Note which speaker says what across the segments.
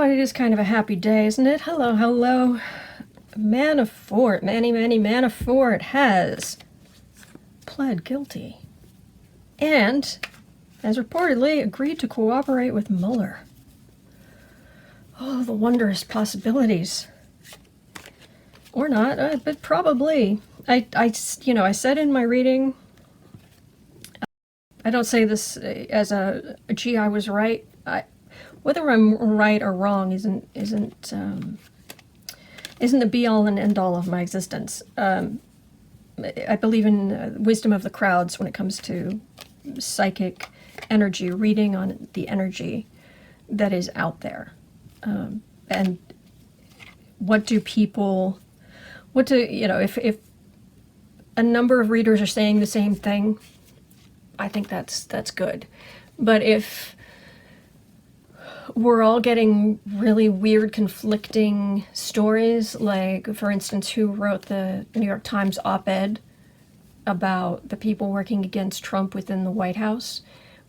Speaker 1: Oh, it is kind of a happy day, isn't it? Hello, hello. Manafort, Manny Manafort has pled guilty and has reportedly agreed to cooperate with Mueller. Oh, the wondrous possibilities. Or not, but probably. I said in my reading, I don't say this as gee, I was right. Whether I'm right or wrong isn't the be-all and end-all of my existence. I believe in wisdom of the crowds when it comes to psychic energy, reading on the energy that is out there. And if a number of readers are saying the same thing, I think that's good. But if we're all getting really weird, conflicting stories, like, for instance, who wrote the New York Times op-ed about the people working against Trump within the White House.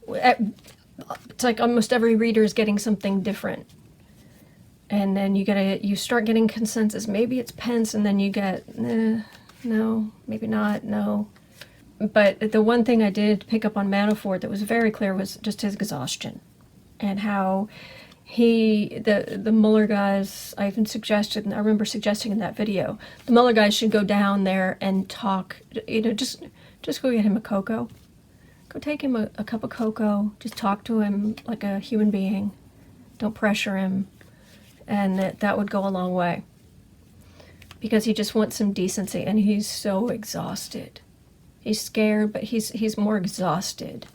Speaker 1: It's like almost every reader is getting something different. And then you start getting consensus. Maybe it's Pence, and then you get, no, maybe not, no. But the one thing I did pick up on Manafort that was very clear was just his exhaustion. And how the Mueller guys, I remember suggesting in that video, the Mueller guys should go down there and talk, just go get him a cocoa. Go take him a cup of cocoa, just talk to him like a human being. Don't pressure him. And that would go a long way. Because he just wants some decency, and he's so exhausted. He's scared, but he's more exhausted.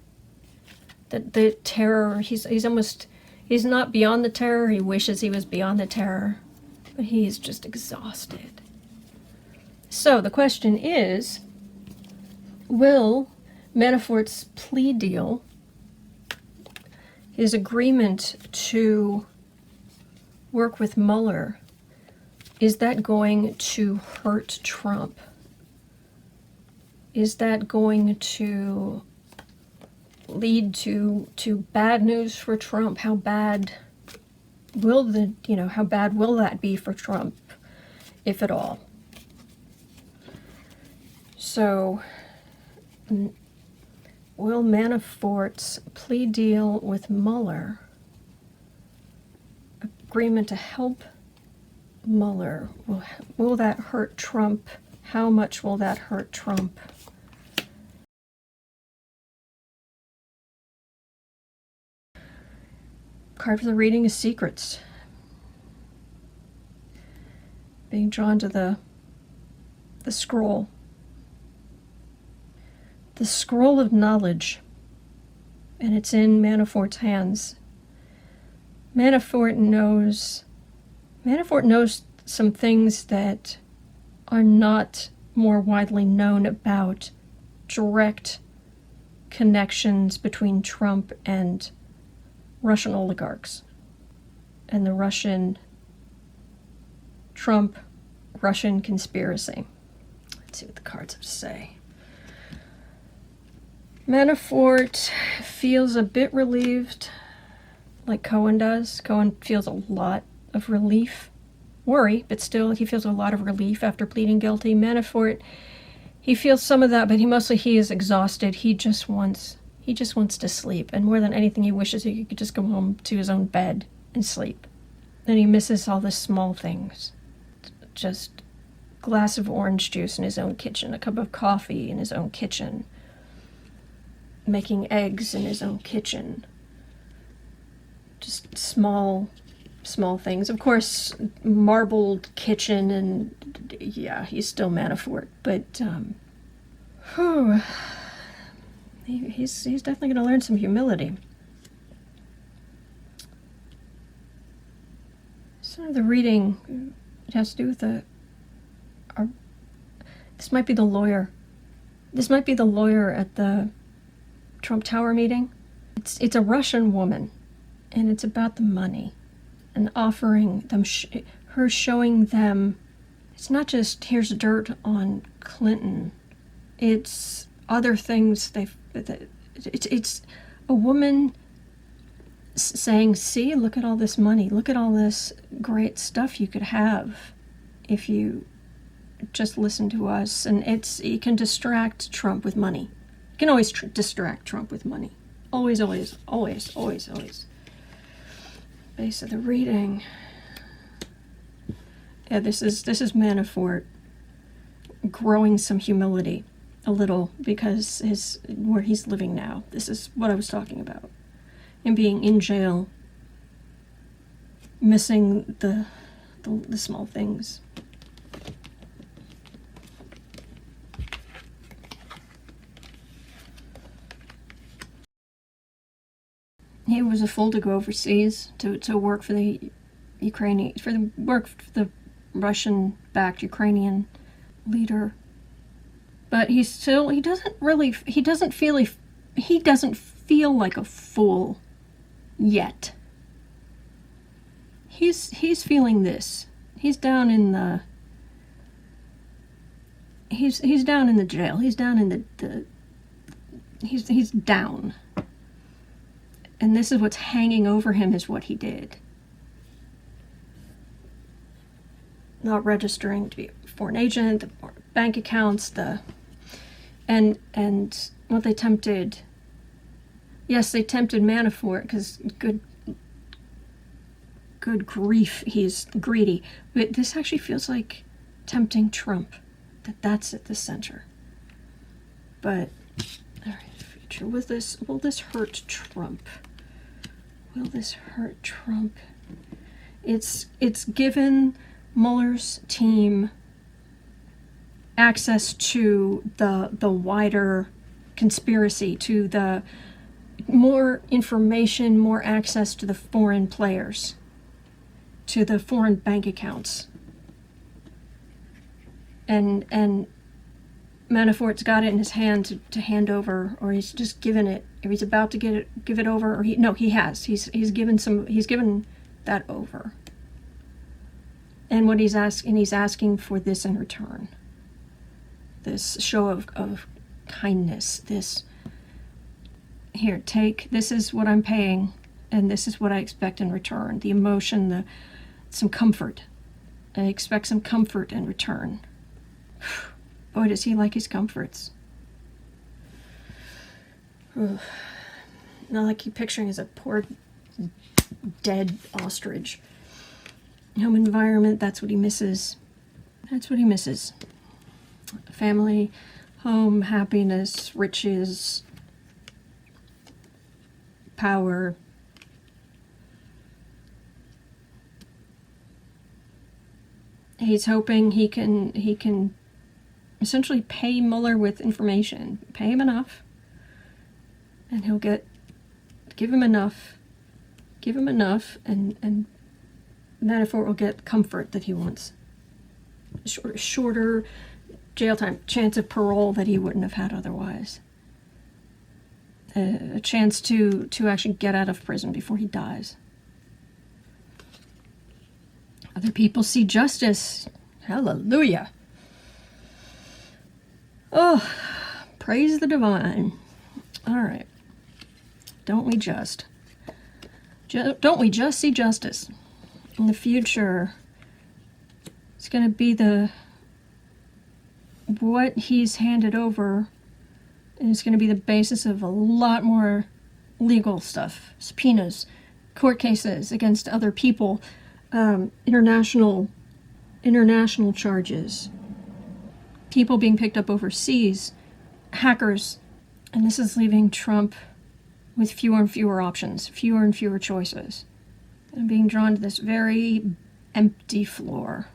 Speaker 1: The terror, he's not beyond the terror. He wishes he was beyond the terror, but he's just exhausted. So the question is, will Manafort's plea deal, his agreement to work with Mueller, is that going to hurt Trump? Is that going to lead to bad news for Trump? How bad will that be for Trump, if at all? So, will Manafort's plea deal with Mueller, agreement to help Mueller, will that hurt Trump? How much will that hurt Trump? Card for the reading is Secrets. Being drawn to the scroll. The scroll of knowledge. And it's in Manafort's hands. Manafort knows some things that are not more widely known about direct connections between Trump and Russian oligarchs and the Trump-Russian conspiracy. Let's see what the cards have to say. Manafort feels a bit relieved, like Cohen does. Cohen feels a lot of relief, worry, but still he feels a lot of relief after pleading guilty. Manafort, he feels some of that, but he is exhausted. He just wants to sleep, and more than anything, he wishes he could just go home to his own bed and sleep. And he misses all the small things. Just a glass of orange juice in his own kitchen, a cup of coffee in his own kitchen, making eggs in his own kitchen. Just small things. Of course, marbled kitchen, and yeah, he's still Manafort, but he's definitely going to learn some humility. So the reading, it has to do with this might be the lawyer. This might be the lawyer at the Trump Tower meeting. It's a Russian woman, and it's about the money, and offering them, her showing them, it's not just here's dirt on Clinton, it's other things it's a woman saying, see, look at all this money, look at all this great stuff you could have if you just listen to us. And you can distract Trump with money. You can always distract Trump with money. Always, always, always, always, always. Base of the reading. Yeah, this is Manafort growing some humility a little, because where he's living now. This is what I was talking about. Him being in jail, missing the small things. He was a fool to go overseas to work for the Russian-backed Ukrainian leader. But he doesn't feel like a fool yet. He's feeling this. He's down in the jail. He's down in he's down. And this is what's hanging over him, is what he did. Not registering to be a foreign agent, the bank accounts, and what they tempted. Yes, they tempted Manafort, because good grief, he's greedy. But this actually feels like tempting Trump. That's at the center. But all right, future. Will this hurt Trump? Will this hurt Trump? It's given Mueller's team access to the wider conspiracy, to the more information, more access to the foreign players, to the foreign bank accounts. And Manafort's got it in his hand to hand over, or he's just given it, or he's about to give it over, or he has. He's given that over. And what he's asking for this in return. This show of kindness, this, here, take, this is what I'm paying, and this is what I expect in return. The emotion, some comfort. I expect some comfort in return. Boy, does he like his comforts. Ugh. Not like he picturing as a poor dead ostrich. Home environment, that's what he misses. That's what he misses. Family, home, happiness, riches, power. He's hoping he can essentially pay Mueller with information. Pay him enough, and he'll give him enough, and Manafort will get comfort that he wants. Shorter jail time, chance of parole that he wouldn't have had otherwise. A chance to actually get out of prison before he dies. Other people see justice. Hallelujah. Oh, praise the divine. All right. Don't we just see justice? In the future, it's going to be what he's handed over, and it's going to be the basis of a lot more legal stuff, subpoenas, court cases against other people, international charges, people being picked up overseas, hackers, and this is leaving Trump with fewer and fewer options, fewer and fewer choices, and being drawn to this very empty floor,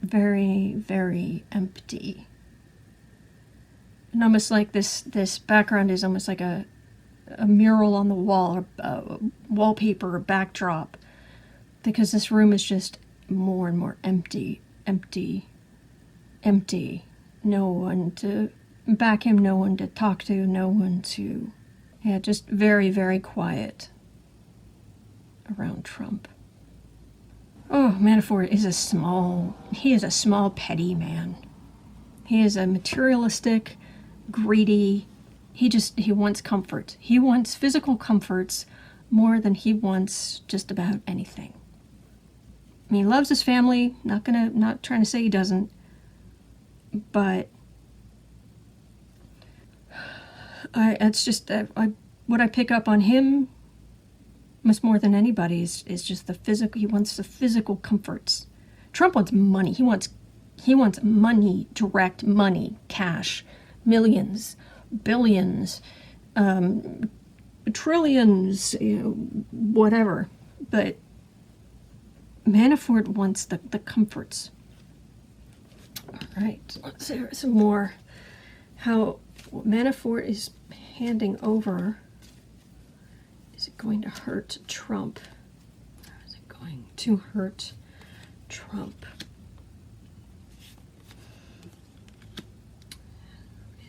Speaker 1: very, very empty. And almost like this background is almost like a mural on the wall, or a wallpaper, or backdrop, because this room is just more and more empty. No one to back him, no one to talk to, no one to, just very, very quiet around Trump. Oh, Manafort is a small petty man. He is a materialistic, greedy, he wants comfort. He wants physical comforts more than he wants just about anything. I mean, he loves his family, not trying to say he doesn't, but it's just, what I pick up on him, much more than anybody, is just the physical. He wants the physical comforts. Trump wants money. He wants money, direct money, cash, millions, billions, trillions, whatever. But Manafort wants the comforts. All right, let's hear some more. How Manafort is handing over. Is it going to hurt Trump? Or is it going to hurt Trump?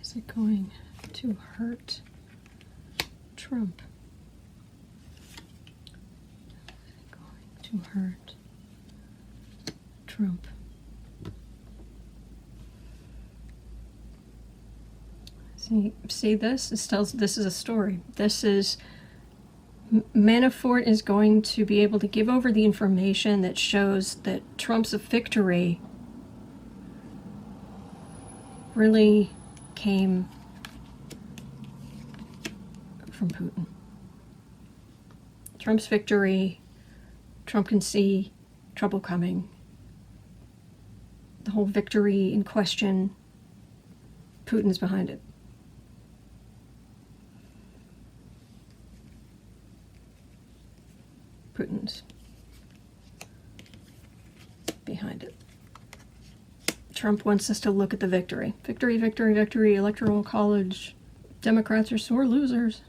Speaker 1: Is it going to hurt Trump? Is it going to hurt Trump? See this? This is a story. This is Manafort is going to be able to give over the information that shows that Trump's victory really came from Putin. Trump's victory, Trump can see trouble coming. The whole victory in question, Putin's behind it. Putin's behind it. Trump wants us to look at the victory. Victory, victory, victory, electoral college. Democrats are sore losers.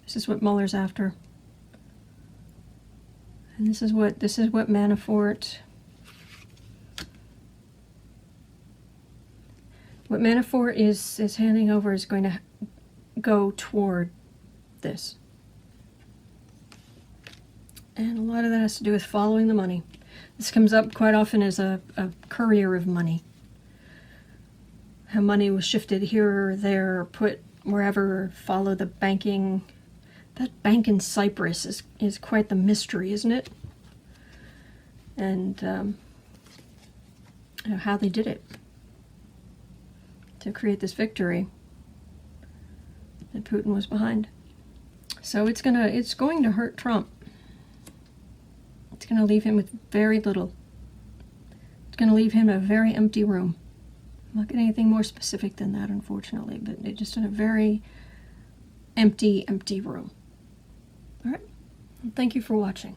Speaker 1: This is what Mueller's after. And this is what Manafort is handing over is going to go toward this. And a lot of that has to do with following the money. This comes up quite often as a courier of money. How money was shifted here or there, or put wherever, follow the banking. That bank in Cyprus is quite the mystery, isn't it? And how they did it to create this victory that Putin was behind. So it's going to hurt Trump. It's going to leave him with very little. It's going to leave him in a very empty room. I'm not getting anything more specific than that, unfortunately, but it's just in a very empty room. All right. Well, thank you for watching.